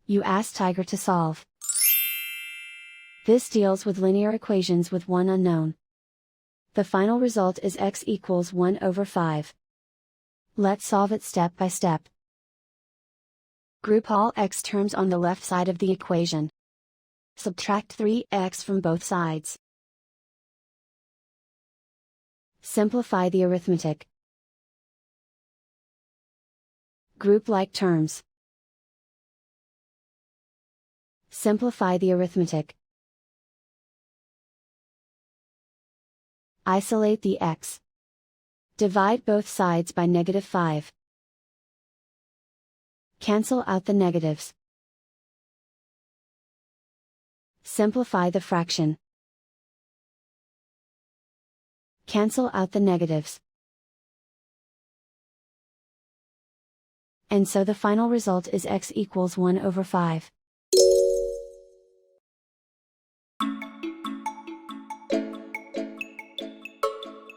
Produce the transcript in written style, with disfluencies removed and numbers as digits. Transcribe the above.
You ask Tiger to solve. This deals with linear equations with one unknown. The final result is x equals 1 over 5. Let's solve it step by step. Group all x terms on the left side of the equation. Subtract 3x from both sides. Simplify the arithmetic. Group like terms. Simplify the arithmetic. Isolate the x. Divide both sides by -5. Cancel out the negatives. Simplify the fraction. Cancel out the negatives. And so the final result is x equals 1 over 5.